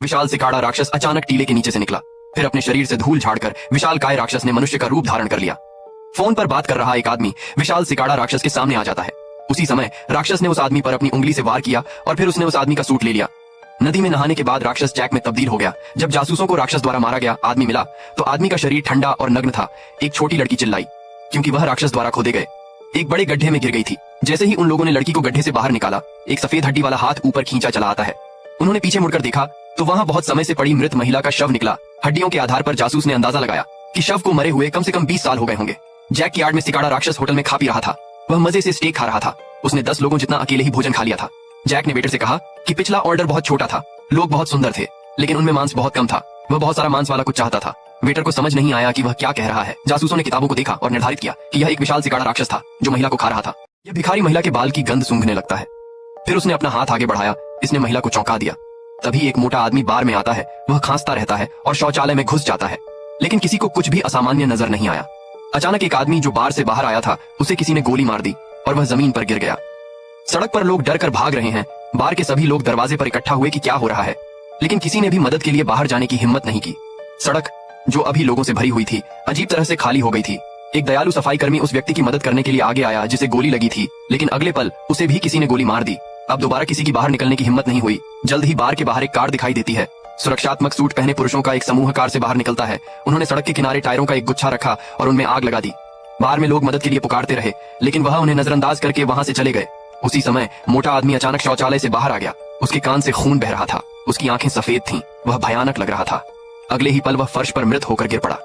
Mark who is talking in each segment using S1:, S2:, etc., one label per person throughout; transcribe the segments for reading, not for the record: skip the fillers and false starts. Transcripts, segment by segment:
S1: विशाल cicada राक्षस अचानक टीले के नीचे से निकला। फिर अपने शरीर से धूल झाड़कर विशाल काय राक्षस ने मनुष्य का रूप धारण कर लिया। फोन पर बात कर रहा एक आदमी विशाल सिकाड़ा राक्षस के सामने आ जाता है। उसी समय राक्षस ने उस आदमी पर अपनी उंगली से वार किया और फिर उसने उस आदमी का सूट ले लिया। नदी में नहाने के बाद राक्षस जैक में तब्दील हो गया। जब जासूसों को राक्षस द्वारा मारा गया आदमी मिला तो आदमी का शरीर ठंडा और नग्न था। एक छोटी लड़की चिल्लाई क्योंकि वह राक्षस द्वारा खोदे गए एक बड़े गड्ढे में गिर गई थी। जैसे ही उन लोगों ने लड़की को गड्ढे से बाहर निकाला, एक सफेद हड्डी वाला हाथ ऊपर खींचा चला आता है। उन्होंने पीछे मुड़कर देखा तो वहां बहुत समय से पड़ी मृत महिला का शव निकला। हड्डियों के आधार पर जासूस ने अंदाजा लगाया कि शव को मरे हुए कम से कम 20 साल हो गए होंगे। जैक की यार्ड में सिकाड़ा राक्षस होटल में खा पी रहा था। वह मजे से स्टेक खा रहा था। उसने 10 लोगों जितना अकेले ही भोजन खा लिया था। जैक ने वेटर से कहा कि पिछला ऑर्डर बहुत छोटा था, लोग बहुत सुंदर थे, लेकिन उनमें मांस बहुत कम था। वह बहुत सारा मांस वाला कुछ चाहता था। वेटर को समझ नहीं आया कि वह क्या कह रहा है। जासूसों ने किताबों को देखा और निर्धारित किया कि यह एक विशाल सिकाड़ा राक्षस था जो महिला को खा रहा था। यह भिखारी महिला के बाल की गंध सूंघने लगता है। फिर उसने अपना हाथ आगे बढ़ाया। इसने महिला को चौंका दिया। तभी एक मोटा आदमी बार में आता है। वह खांसता रहता है और शौचालय में घुस जाता है, लेकिन किसी को कुछ भी असामान्य नजर नहीं आया। अचानक एक आदमी जो बार से बाहर आया था उसे किसी ने गोली मार दी और वह जमीन पर गिर गया। सड़क पर लोग डर कर भाग रहे हैं। बार के सभी लोग दरवाजे पर इकट्ठा हुए कि क्या हो रहा है, लेकिन किसी ने भी मदद के लिए बाहर जाने की हिम्मत नहीं की। सड़क जो अभी लोगों से भरी हुई थी अजीब तरह से खाली हो गई थी। एक दयालु सफाई कर्मी उस व्यक्ति की मदद करने के लिए आगे आया जिसे गोली लगी थी, लेकिन अगले पल उसे भी किसी ने गोली मार दी। अब दोबारा किसी की बाहर निकलने की हिम्मत नहीं हुई। जल्द ही बार के बाहर एक कार दिखाई देती है। सुरक्षात्मक सूट पहने पुरुषों का एक समूह कार से बाहर निकलता है। उन्होंने सड़क के किनारे टायरों का एक गुच्छा रखा और उनमें आग लगा दी। बाहर में लोग मदद के लिए पुकारते रहे, लेकिन वह उन्हें नजरअंदाज करके वहां से चले गए। उसी समय मोटा आदमी अचानक शौचालय से बाहर आ गया। उसके कान से खून बह रहा था। उसकी आंखें सफेद थीं। वह भयानक लग रहा था। अगले ही पल वह फर्श पर मृत होकर गिर पड़ा।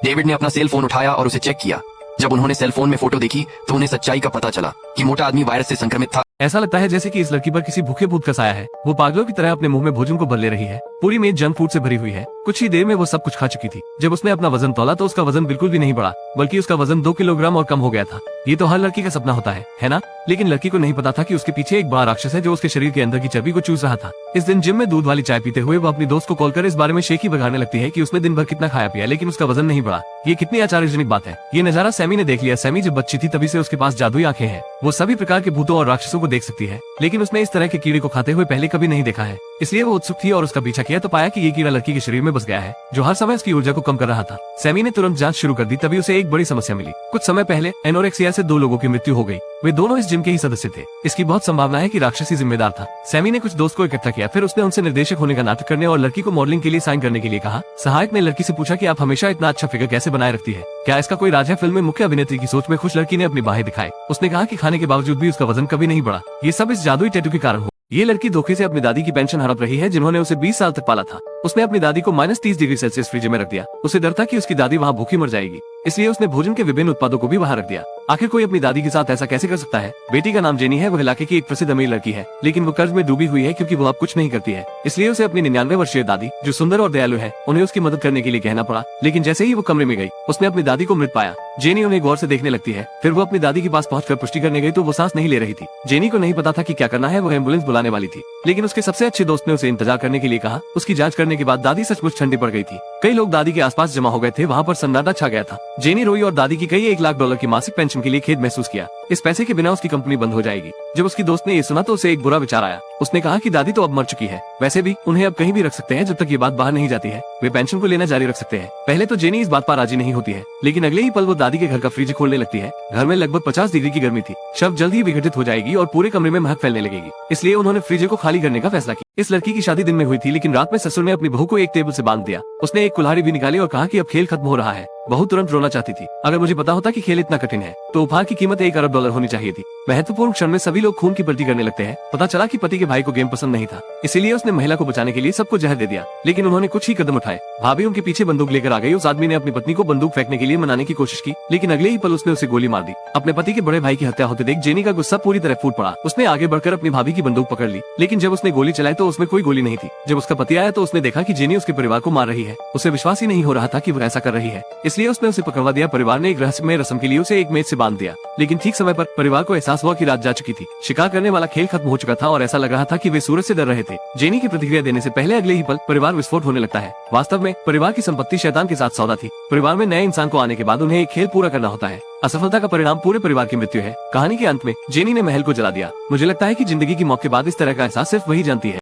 S1: डेविड ने अपना सेल फोन उठाया और उसे चेक किया। जब उन्होंने सेल फोन में फोटो देखी तो उन्हें सच्चाई का पता चला कि मोटा आदमी वायरस से संक्रमित था।
S2: ऐसा लगता है जैसे कि इस लड़की पर किसी भूखे भूत का साया है। वो पागलों की तरह अपने मुंह में भोजन को भर ले रही है। पूरी मेज जंक फूड से भरी हुई है। कुछ ही देर में वो सब कुछ खा चुकी थी। जब उसने अपना वजन तौला तो उसका वजन बिल्कुल भी नहीं बढ़ा, बल्कि उसका वजन 2 किलोग्राम और कम हो गया था। ये तो हर लड़की का सपना होता है ना? लेकिन लड़की को नहीं पता था कि उसके पीछे एक बड़ा राक्षस है जो उसके शरीर के अंदर की चर्बी को चूस रहा था। इस दिन जिम में दूध वाली चाय पीते हुए वो अपनी दोस्त को कॉल कर इस बारे में शेखी बगाने लगती है कि उसने दिन भर कितना खाया पिया, लेकिन उसका वजन नहीं बढ़ा। ये कितनी आश्चर्यजनक बात है। ये नजारा सैमी ने देख लिया। सैमी जब बच्ची थी तभी से उसके पास जादुई आंखें हैं। वो सभी प्रकार के भूतों और राक्षसों को देख सकती है, लेकिन उसने इस तरह के कीड़े को खाते हुए पहले कभी नहीं देखा है। इसलिए वो उत्सुक थी और उसका पीछा किया तो पाया कि ये कीड़ा लड़की के शरीर में बस गया है, जो हर समय उसकी ऊर्जा को कम कर रहा था। सैमी ने तुरंत जांच शुरू कर दी। तभी उसे एक बड़ी समस्या मिली। कुछ समय पहले एनोरेक्सिया से 2 लोगों की मृत्यु हो गई। वे दोनों इस जिम के ही सदस्य थे। इसकी बहुत संभावना है कि राक्षसी जिम्मेदार था। सैमी ने कुछ दोस्त को इकट्ठा किया। फिर उसने उनसे निर्देशक होने का नाटक करने और लड़की को मॉडलिंग के लिए साइन करने के लिए कहा। सहायक ने लड़की से पूछा कि आप हमेशा इतना अच्छा फिगर कैसे बनाए रखती है, क्या इसका कोई राज है? फिल्म में मुख्य अभिनेत्री की सोच में खुश लड़की ने अपनी बाहें दिखाई। उसने कहा कि खाने के बावजूद भी उसका वजन कभी नहीं बढ़ा। ये सब इस जादुई टैटू के कारण हुआ। ये लड़की धोखे से अपनी दादी की पेंशन हड़प रही है, जिन्होंने उसे 20 साल तक पाला था। उसने अपनी दादी को -30 डिग्री सेल्सियस फ्रिज में रख दिया। उसे डर था कि उसकी दादी वहाँ भूखी मर जाएगी, इसलिए उसने भोजन के विभिन्न उत्पादों को भी वहाँ रख दिया। आखिर कोई अपनी दादी के साथ ऐसा कैसे कर सकता है? बेटी का नाम जेनी है। वह इलाके की एक प्रसिद्ध अमीर लड़की है, लेकिन वो कर्ज में डूबी हुई है क्योंकि वो अब कुछ नहीं करती है। इसलिए उसे अपनी 99 वर्षीय दादी, जो सुंदर और दयालु है, उन्हें उसकी मदद करने के लिए कहना पड़ा। लेकिन जैसे ही वो कमरे में गई, उसने अपनी दादी को मृत पाया। जेनी उन्हें गौर से देखने लगती है। फिर वो अपनी दादी के पास पहुंचकर पुष्टि करने गई तो वो सांस नहीं ले रही थी। जेनी को नहीं पता था कि क्या करना है। वो एम्बुलेंस बुलाने वाली थी, लेकिन उसके सबसे अच्छे दोस्त ने उसे इंतजार करने के लिए कहा। उसकी जांच करने के बाद दादी सचमुच ठंडी पड़ गई थी। कई लोग दादी के आसपास जमा हो गए थे। वहाँ पर सन्नाटा छा गया था। जेनी रोई और दादी की कई $1 लाख की मासिक पेंशन के लिए खेद महसूस किया। इस पैसे के बिना उसकी कंपनी बंद हो जाएगी। जब उसकी दोस्त ने ये सुना तो उसे एक बुरा विचार आया। उसने कहा कि दादी तो अब मर चुकी है, वैसे भी उन्हें अब कहीं भी रख सकते हैं जब तक ये बात बाहर नहीं जाती है। वे पेंशन को लेना जारी रख सकते हैं। पहले तो जेनी इस बात पर राजी नहीं होती है, लेकिन अगले ही पल वो दादी के घर का फ्रिज खोलने लगती है। घर में लगभग 50 डिग्री की गर्मी थी। शव जल्द ही विघटित हो जाएगी और पूरे कमरे में महक फैलने लगेगी। इसलिए उन्होंने फ्रिज को खाली करने का फैसला किया। इस लड़की की शादी दिन में हुई थी, लेकिन रात में ससुर ने अपनी बहू को एक टेबल से बांध दिया। उसने एक कुल्हाड़ी भी निकाली और कहा कि अब खेल खत्म हो रहा है। बहू तुरंत रोना चाहती थी। अगर मुझे पता होता कि खेल इतना कठिन है तो उपहार की कीमत $1 अरब होनी चाहिए थी। महत्वपूर्ण क्षण में सभी लोग खून की पलटी करने लगते हैं। पता चला कि पति के भाई को गेम पसंद नहीं था, इसीलिए उसने महिला को बचाने के लिए सबको जहर दे दिया। लेकिन उन्होंने कुछ ही कदम उठाए। भाभी उनके पीछे बंदूक लेकर आ गई। उस आदमी ने अपनी पत्नी को बंदूक फेंकने के लिए मनाने की कोशिश की, लेकिन अगले ही पल उसने उसे गोली मार दी। अपने पति के बड़े भाई की हत्या होते देख जेनी का गुस्सा पूरी तरह फूट पड़ा। उसने आगे बढ़कर अपनी भाभी की बंदूक पकड़ ली, लेकिन जब उसने गोली चलाई तो उसमें कोई गोली नहीं थी। जब उसका पति आया तो उसने देखा कि जेनी उसके परिवार को मार रही है। उसे विश्वास ही नहीं हो रहा था कि वह ऐसा कर रही है, इसलिए उसने उसे पकड़वा दिया। परिवार ने एक रहस्यमय रस्म के लिए उसे एक मेज से बांध दिया, लेकिन ठीक समय पर परिवार को एहसास हुआ कि रात जा चुकी थी। शिकार करने वाला खेल खत्म हो चुका था और ऐसा लग रहा था कि वे सूरज से डर रहे थे। जेनी की प्रतिक्रिया देने से पहले अगले ही पल परिवार विस्फोट होने लगता है। वास्तव में परिवार की संपत्ति शैतान के साथ सौदा थी। परिवार में नए इंसान को आने के बाद उन्हें एक खेल पूरा करना होता है। असफलता का परिणाम पूरे परिवार की मृत्यु है। कहानी के अंत में जेनी ने महल को जला दिया। मुझे लगता है कि जिंदगी की मौत के बाद इस तरह का एहसास सिर्फ वही जानती है।